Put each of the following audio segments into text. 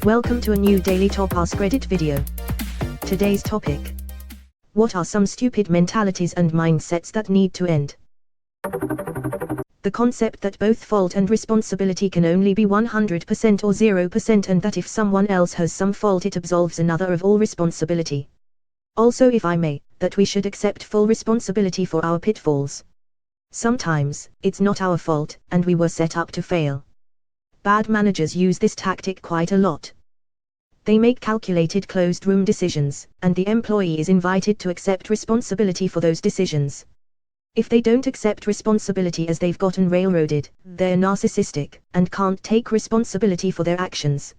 Welcome to a new daily top Askreddit video. Today's topic: what are some stupid mentalities and mindsets that need to end? The concept that both fault and responsibility can only be 100% or 0%, and that if someone else has some fault it absolves another of all responsibility. Also, if I may, that we should accept full responsibility for our pitfalls. Sometimes, it's not our fault, and we were set up to fail. Bad managers use this tactic quite a lot. They make calculated closed-room decisions, and the employee is invited to accept responsibility for those decisions. If they don't accept responsibility as they've gotten railroaded, they're narcissistic, and can't take responsibility for their actions.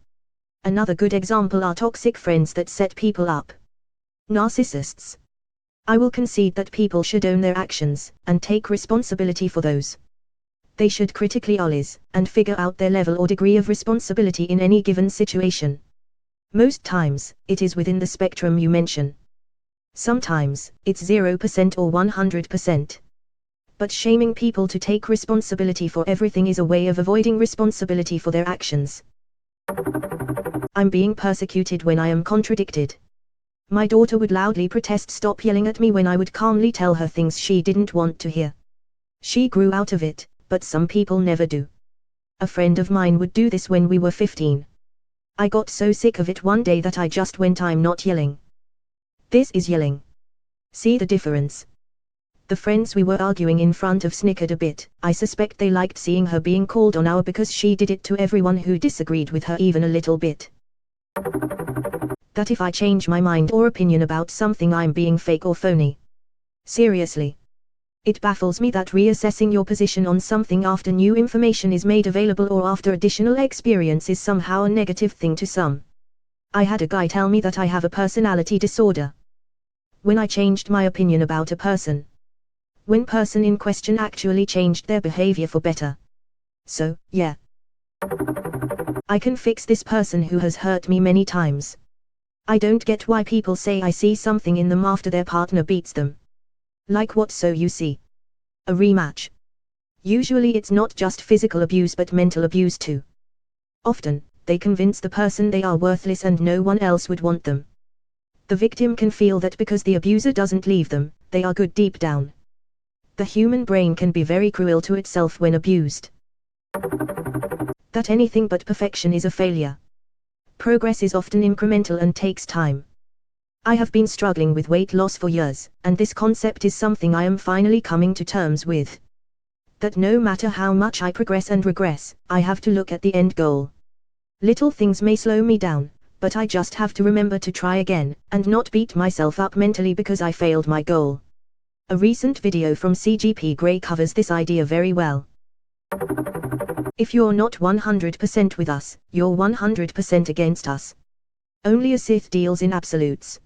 Another good example are toxic friends that set people up. Narcissists. I will concede that people should own their actions, and take responsibility for those. They should critically analyze, and figure out their level or degree of responsibility in any given situation. Most times, it is within the spectrum you mention. Sometimes, it's 0% or 100%. But shaming people to take responsibility for everything is a way of avoiding responsibility for their actions. I'm being persecuted when I am contradicted. My daughter would loudly protest, "Stop yelling at me," when I would calmly tell her things she didn't want to hear. She grew out of it, but some people never do. A friend of mine would do this when we were 15. I got so sick of it one day that I just went, "I'm not yelling. This is yelling." See the difference? The friends we were arguing in front of snickered a bit. I suspect they liked seeing her being called on out because she did it to everyone who disagreed with her even a little bit. That if I change my mind or opinion about something I'm being fake or phony. Seriously. It baffles me that reassessing your position on something after new information is made available or after additional experience is somehow a negative thing to some. I had a guy tell me that I have a personality disorder. When I changed my opinion about a person, when person in question actually changed their behavior for better. So, yeah. I can fix this person who has hurt me many times. I don't get why people say I see something in them after their partner beats them. Like what? So you see a rematch. Usually it's not just physical abuse but mental abuse too. Often, they convince the person they are worthless and no one else would want them. The victim can feel that because the abuser doesn't leave them, they are good deep down. The human brain can be very cruel to itself when abused. That anything but perfection is a failure. Progress is often incremental and takes time. I have been struggling with weight loss for years, and this concept is something I am finally coming to terms with. That no matter how much I progress and regress, I have to look at the end goal. Little things may slow me down, but I just have to remember to try again, and not beat myself up mentally because I failed my goal. A recent video from CGP Grey covers this idea very well. If you're not 100% with us, you're 100% against us. Only a Sith deals in absolutes.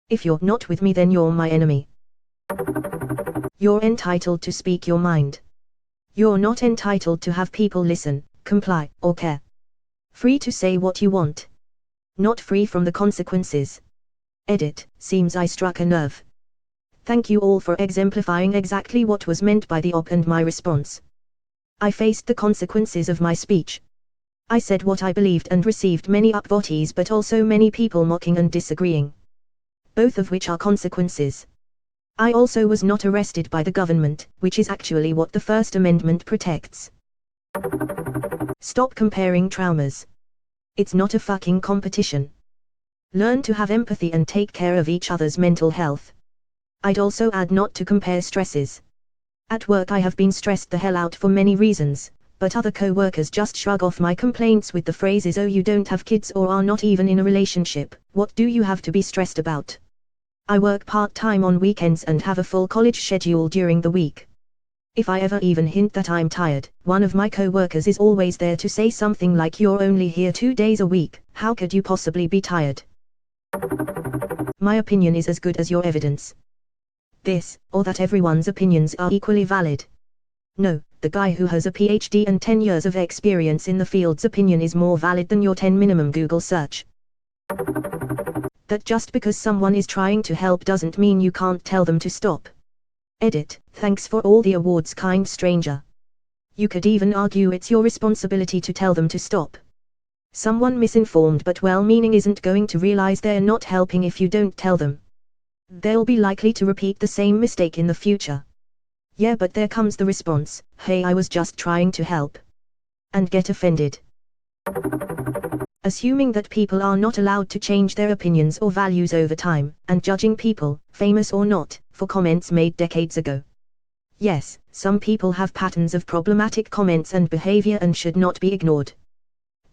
If you're not with me, then you're my enemy. You're entitled to speak your mind. You're not entitled to have people listen, comply, or care. Free to say what you want. Not free from the consequences. Edit, seems I struck a nerve. Thank you all for exemplifying exactly what was meant by the op and my response. I faced the consequences of my speech. I said what I believed and received many upvotes but also many people mocking and disagreeing. Both of which are consequences. I also was not arrested by the government, which is actually what the First Amendment protects. Stop comparing traumas. It's not a fucking competition. Learn to have empathy and take care of each other's mental health. I'd also add not to compare stresses. At work I have been stressed the hell out for many reasons, but other co-workers just shrug off my complaints with the phrases, "Oh, you don't have kids or are not even in a relationship, what do you have to be stressed about?" I work part-time on weekends and have a full college schedule during the week. If I ever even hint that I'm tired, one of my co-workers is always there to say something like, "You're only here 2 days a week, how could you possibly be tired?" My opinion is as good as your evidence. This, or that everyone's opinions are equally valid. No, the guy who has a PhD and 10 years of experience in the field's opinion is more valid than your 10 minimum Google search. That just because someone is trying to help doesn't mean you can't tell them to stop. Edit, thanks for all the awards, kind stranger. You could even argue it's your responsibility to tell them to stop. Someone misinformed but well-meaning isn't going to realize they're not helping if you don't tell them. They'll be likely to repeat the same mistake in the future. Yeah, but there comes the response, "Hey, I was just trying to help." And get offended. Assuming that people are not allowed to change their opinions or values over time, and judging people, famous or not, for comments made decades ago. Yes, some people have patterns of problematic comments and behavior and should not be ignored.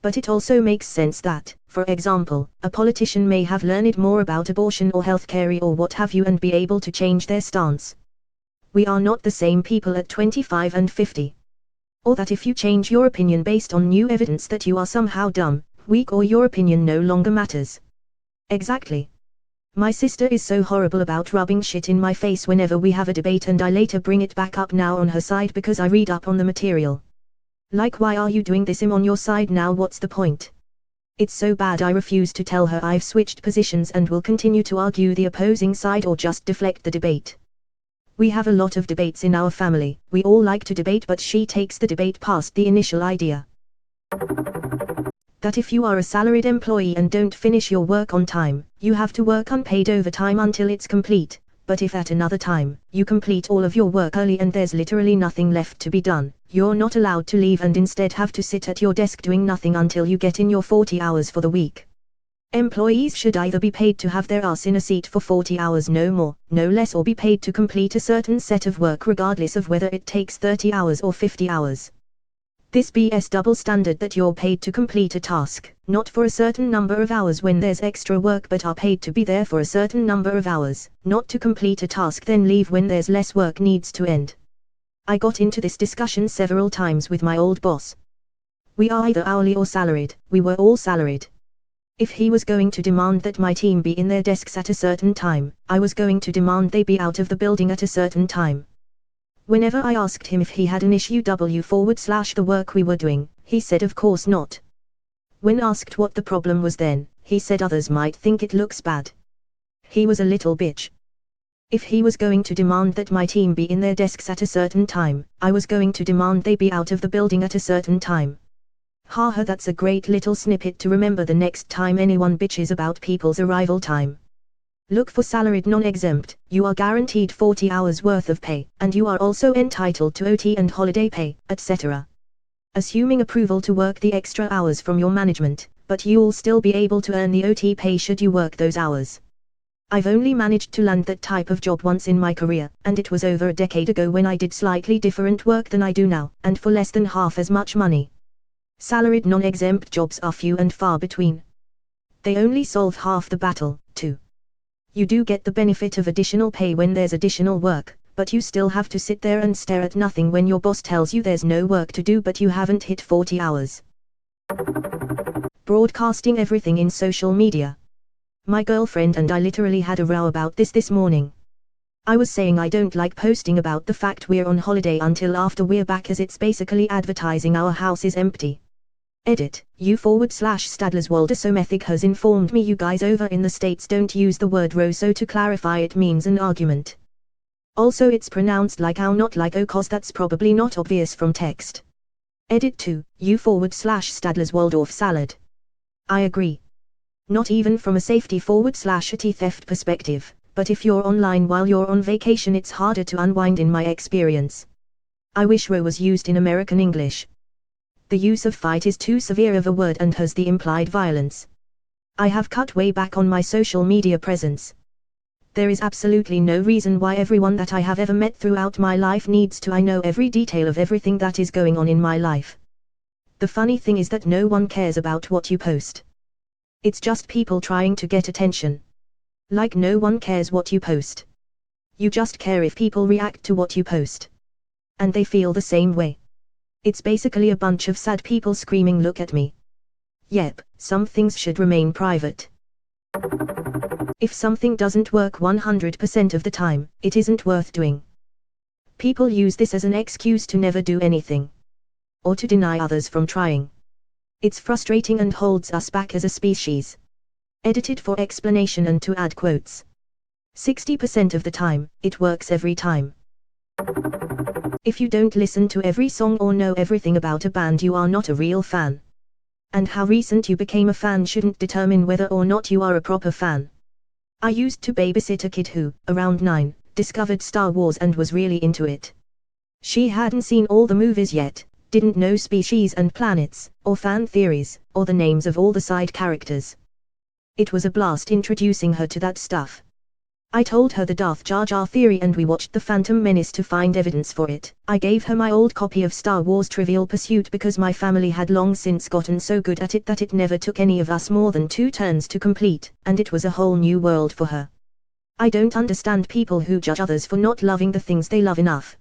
But it also makes sense that, for example, a politician may have learned more about abortion or healthcare or what have you and be able to change their stance. We are not the same people at 25 and 50. Or that if you change your opinion based on new evidence that you are somehow dumb, weak, or your opinion no longer matters. Exactly. My sister is so horrible about rubbing shit in my face whenever we have a debate, and I later bring it back up now on her side because I read up on the material. Like, why are you doing this? I'm on your side now, what's the point? It's so bad I refuse to tell her I've switched positions and will continue to argue the opposing side or just deflect the debate. We have a lot of debates in our family, we all like to debate, but she takes the debate past the initial idea. That if you are a salaried employee and don't finish your work on time, you have to work unpaid overtime until it's complete, but if at another time, you complete all of your work early and there's literally nothing left to be done, you're not allowed to leave and instead have to sit at your desk doing nothing until you get in your 40 hours for the week. Employees should either be paid to have their ass in a seat for 40 hours, no more, no less, or be paid to complete a certain set of work regardless of whether it takes 30 hours or 50 hours. This BS double standard that you're paid to complete a task, not for a certain number of hours when there's extra work, but are paid to be there for a certain number of hours, not to complete a task then leave when there's less work, needs to end. I got into this discussion several times with my old boss. We are either hourly or salaried, we were all salaried. If he was going to demand that my team be in their desks at a certain time, I was going to demand they be out of the building at a certain time. Whenever I asked him if he had an issue the work we were doing, he said of course not. When asked what the problem was then, he said others might think it looks bad. He was a little bitch. If he was going to demand that my team be in their desks at a certain time, I was going to demand they be out of the building at a certain time. Haha, that's a great little snippet to remember the next time anyone bitches about people's arrival time. Look for salaried non-exempt, you are guaranteed 40 hours worth of pay, and you are also entitled to OT and holiday pay, etc. Assuming approval to work the extra hours from your management, but you'll still be able to earn the OT pay should you work those hours. I've only managed to land that type of job once in my career, and it was over a decade ago when I did slightly different work than I do now, and for less than half as much money. Salaried non-exempt jobs are few and far between. They only solve half the battle, too. You do get the benefit of additional pay when there's additional work, but you still have to sit there and stare at nothing when your boss tells you there's no work to do but you haven't hit 40 hours. Broadcasting everything in social media. My girlfriend and I literally had a row about this morning. I was saying I don't like posting about the fact we're on holiday until after we're back, as it's basically advertising our house is empty. Edit, u/Stadlerswalder Something has informed me you guys over in the States don't use the word row, so to clarify it means an argument. Also it's pronounced like ow, not like o, cause that's probably not obvious from text. Edit to, u/Stadlerswaldorf salad. I agree. Not even from a safety/IT theft perspective, but if you're online while you're on vacation it's harder to unwind in my experience. I wish row was used in American English. The use of fight is too severe of a word and has the implied violence. I have cut way back on my social media presence. There is absolutely no reason why everyone that I have ever met throughout my life needs to know every detail of everything that is going on in my life. The funny thing is that no one cares about what you post. It's just people trying to get attention. Like no one cares what you post. You just care if people react to what you post. And they feel the same way. It's basically a bunch of sad people screaming, "Look at me." Yep, some things should remain private. If something doesn't work 100% of the time, it isn't worth doing. People use this as an excuse to never do anything. Or to deny others from trying. It's frustrating and holds us back as a species. Edited for explanation and to add quotes. 60% of the time, it works every time. If you don't listen to every song or know everything about a band, you are not a real fan. and how recent you became a fan shouldn't determine whether or not you are a proper fan. I used to babysit a kid who, around 9, discovered Star Wars and was really into it. She hadn't seen all the movies yet, didn't know species and planets, or fan theories, or the names of all the side characters. It was a blast introducing her to that stuff. I told her the Darth Jar Jar theory and we watched The Phantom Menace to find evidence for it. I gave her my old copy of Star Wars Trivial Pursuit because my family had long since gotten so good at it that it never took any of us more than 2 turns to complete, and it was a whole new world for her. I don't understand people who judge others for not loving the things they love enough.